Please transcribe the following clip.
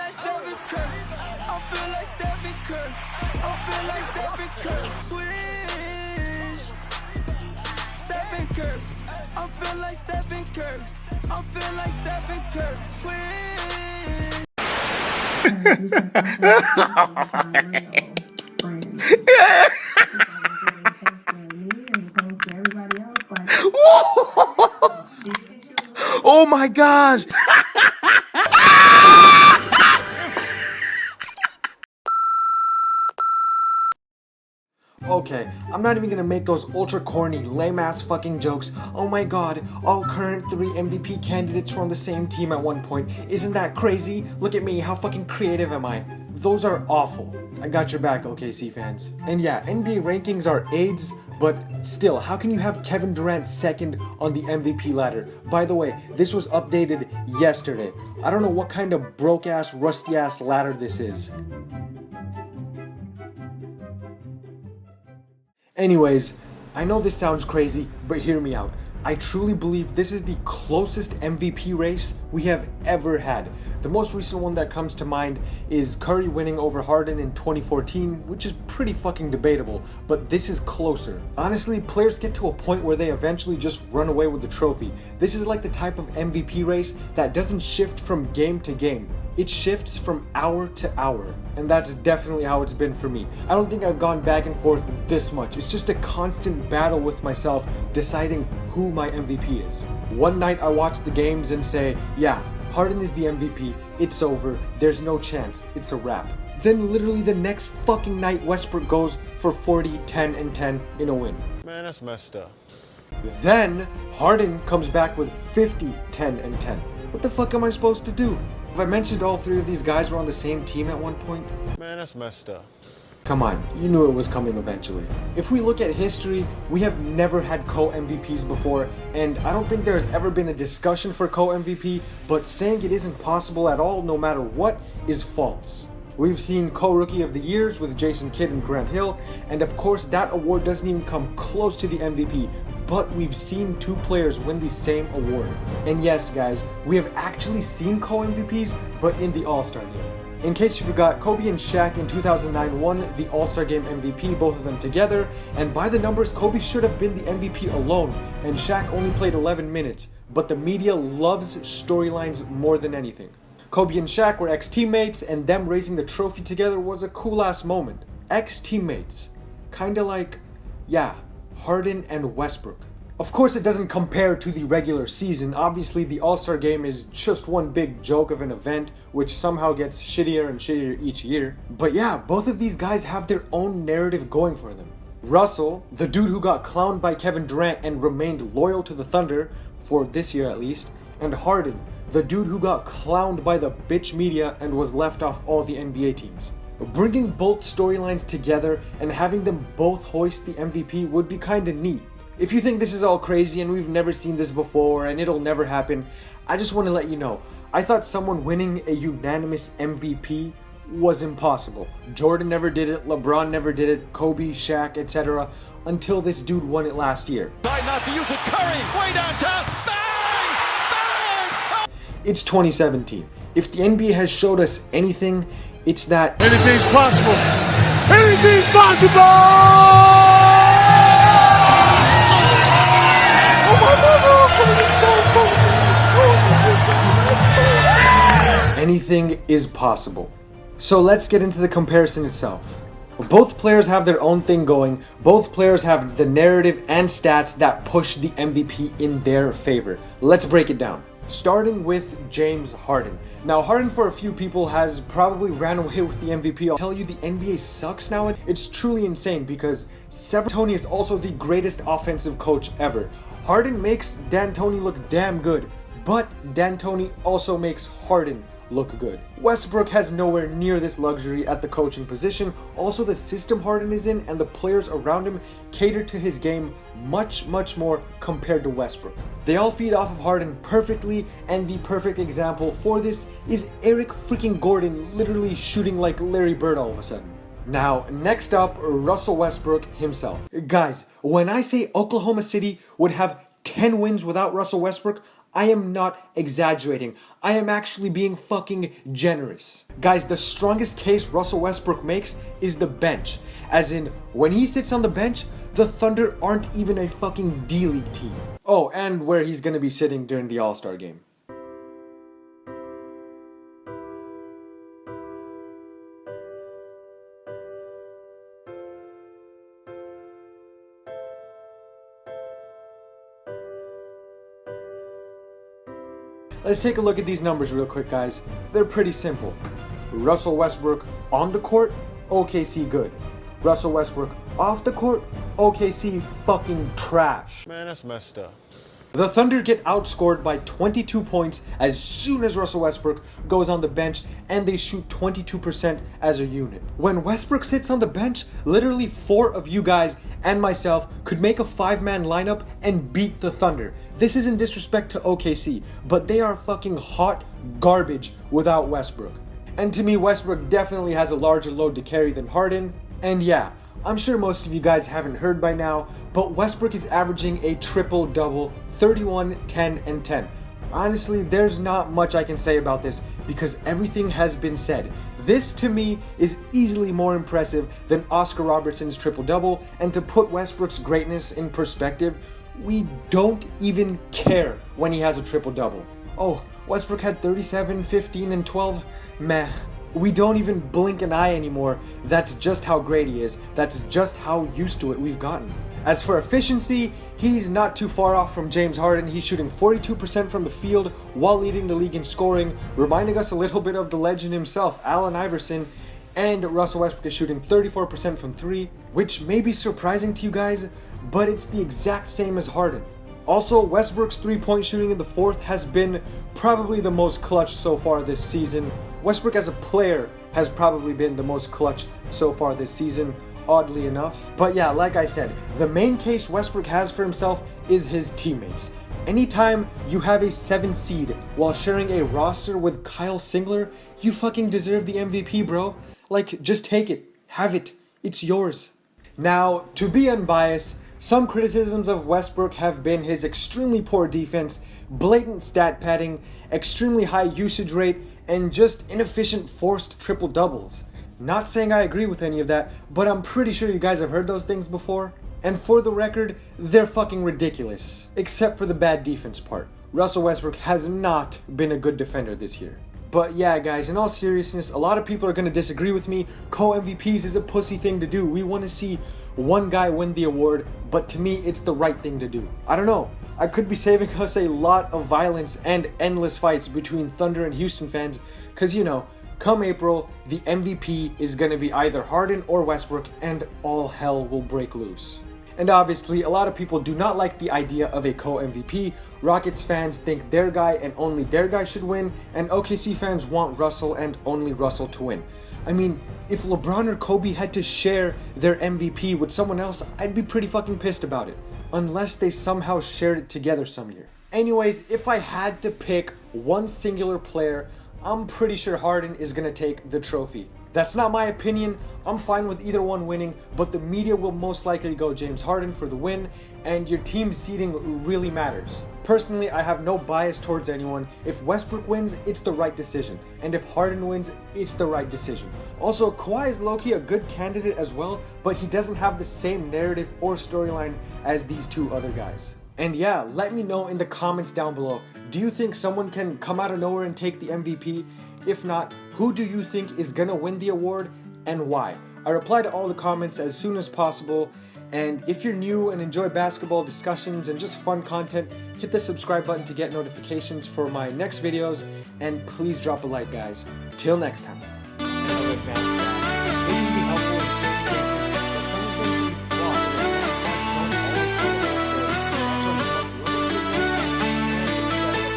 like Stephen Curry. I feel like Stephen Curry. I feel like Stephen Curry. Swish. Stephen Curry. I feel like Stephen Curry. I feel like Stephen Curry. Swish. Oh my gosh! Okay, I'm not even gonna make those ultra corny, lame ass fucking jokes. Oh my god, all current 3 MVP candidates were on the same team at one point. Isn't that crazy? Look at me, how fucking creative am I? Those are awful. I got your back, OKC fans. And yeah, NBA rankings are AIDS, but still, how can you have Kevin Durant second on the MVP ladder? By the way, this was updated yesterday. I don't know what kind of broke ass, rusty ass ladder this is. Anyways, I know this sounds crazy, but hear me out. I truly believe this is the closest MVP race we have ever had. The most recent one that comes to mind is Curry winning over Harden in 2014, which is pretty fucking debatable, but this is closer. Honestly, players get to a point where they eventually just run away with the trophy. This is like the type of MVP race that doesn't shift from game to game. It shifts from hour to hour, and that's definitely how it's been for me. I don't think I've gone back and forth this much. It's just a constant battle with myself deciding who my MVP is. One night I watch the games and say, yeah, Harden is the MVP, it's over, there's no chance, it's a wrap. Then literally the next fucking night Westbrook goes for 40, 10, and 10 in a win. Man, that's messed up. Then Harden comes back with 50, 10, and 10. What the fuck am I supposed to do? Have I mentioned all 3 of these guys were on the same team at one point? Man, that's messed up. Come on, you knew it was coming eventually. If we look at history, we have never had co-MVPs before, and I don't think there's ever been a discussion for co-MVP, but saying it isn't possible at all, no matter what, is false. We've seen co-rookie of the years with Jason Kidd and Grant Hill, and of course that award doesn't even come close to the MVP, but we've seen 2 players win the same award. And yes guys, we have actually seen co-MVPs, but in the All-Star game. In case you forgot, Kobe and Shaq in 2009 won the All-Star Game MVP, both of them together, and by the numbers, Kobe should have been the MVP alone, and Shaq only played 11 minutes, but the media loves storylines more than anything. Kobe and Shaq were ex-teammates, and them raising the trophy together was a cool-ass moment. Ex-teammates. Kinda like, yeah, Harden and Westbrook. Of course it doesn't compare to the regular season. Obviously the All-Star Game is just one big joke of an event, which somehow gets shittier and shittier each year. But yeah, both of these guys have their own narrative going for them. Russell, the dude who got clowned by Kevin Durant and remained loyal to the Thunder, for this year at least, and Harden, the dude who got clowned by the bitch media and was left off all the NBA teams. Bringing both storylines together and having them both hoist the MVP would be kinda neat. If you think this is all crazy and we've never seen this before and it'll never happen, I just want to let you know, I thought someone winning a unanimous MVP was impossible. Jordan never did it, LeBron never did it, Kobe, Shaq, etc. until this dude won it last year. Try not to use it, Curry, way downtown, bang! Bang! It's 2017. If the NBA has showed us anything, it's that Anything's possible! Anything's possible! anything is possible. So let's get into the comparison itself. Both players have their own thing going. Both players have the narrative and stats that push the MVP in their favor. Let's break it down. Starting with James Harden. Now Harden, for a few people, has probably ran away with the MVP. I'll tell you, the NBA sucks now. It's truly insane because D'Antoni is also the greatest offensive coach ever. Harden makes D'Antoni look damn good, but D'Antoni also makes Harden look good. Westbrook has nowhere near this luxury at the coaching position. Also, the system Harden is in and the players around him cater to his game much more compared to Westbrook. They all feed off of Harden perfectly, and the perfect example for this is Eric freaking Gordon literally shooting like Larry Bird all of a sudden. Now, next up, Russell Westbrook himself. Guys, when I say Oklahoma City would have 10 wins without Russell Westbrook, I am not exaggerating. I am actually being fucking generous. Guys, the strongest case Russell Westbrook makes is the bench. As in, when he sits on the bench, the Thunder aren't even a fucking D-League team. Oh, and where he's gonna be sitting during the All-Star game. Let's take a look at these numbers real quick, guys. They're pretty simple. Russell Westbrook on the court, OKC good. Russell Westbrook off the court, OKC fucking trash. Man, that's messed up. The Thunder get outscored by 22 points as soon as Russell Westbrook goes on the bench, and they shoot 22% as a unit. When Westbrook sits on the bench, literally 4 of you guys and myself could make a 5-man lineup and beat the Thunder. This isn't disrespect to OKC, but they are fucking hot garbage without Westbrook. And to me, Westbrook definitely has a larger load to carry than Harden. And yeah, I'm sure most of you guys haven't heard by now, but Westbrook is averaging a triple-double, 31, 10, and 10. Honestly, there's not much I can say about this because everything has been said. This, to me, is easily more impressive than Oscar Robertson's triple-double, and to put Westbrook's greatness in perspective, we don't even care when he has a triple-double. Oh, Westbrook had 37, 15, and 12? Meh. We don't even blink an eye anymore. That's just how great he is. That's just how used to it we've gotten. As for efficiency, he's not too far off from James Harden. He's shooting 42% from the field while leading the league in scoring, reminding us a little bit of the legend himself, Allen Iverson. And Russell Westbrook is shooting 34% from 3, which may be surprising to you guys, but it's the exact same as Harden. Also, Westbrook's 3-point shooting in the fourth has been probably the most clutch so far this season. Westbrook as a player has probably been the most clutch so far this season, oddly enough. But yeah, like I said, the main case Westbrook has for himself is his teammates. Anytime you have a 7 seed while sharing a roster with Kyle Singler, you fucking deserve the MVP, bro. Like, just take it. Have it. It's yours. Now, to be unbiased, some criticisms of Westbrook have been his extremely poor defense, blatant stat padding, extremely high usage rate, and just inefficient forced triple doubles. Not saying I agree with any of that, but I'm pretty sure you guys have heard those things before. And for the record, they're fucking ridiculous. Except for the bad defense part. Russell Westbrook has not been a good defender this year. But yeah, guys, in all seriousness, a lot of people are going to disagree with me. Co-MVPs is a pussy thing to do. We want to see one guy win the award, but to me, it's the right thing to do. I don't know. I could be saving us a lot of violence and endless fights between Thunder and Houston fans, because, you know, come April, the MVP is going to be either Harden or Westbrook, and all hell will break loose. And obviously, a lot of people do not like the idea of a co-MVP. Rockets fans think their guy and only their guy should win, and OKC fans want Russell and only Russell to win. I mean, if LeBron or Kobe had to share their MVP with someone else, I'd be pretty fucking pissed about it. Unless they somehow shared it together some year. Anyways, if I had to pick one singular player, I'm pretty sure Harden is going to take the trophy. That's not my opinion. I'm fine with either one winning, but the media will most likely go James Harden for the win, and your team seeding really matters. Personally, I have no bias towards anyone. If Westbrook wins, it's the right decision, and if Harden wins, it's the right decision. Also, Kawhi is low-key a good candidate as well, but he doesn't have the same narrative or storyline as these two other guys. And yeah, let me know in the comments down below, do you think someone can come out of nowhere and take the MVP? If not, who do you think is gonna win the award and why? I reply to all the comments as soon as possible, and if you're new and enjoy basketball discussions and just fun content, hit the subscribe button to get notifications for my next videos, and please drop a like, guys. Till next time.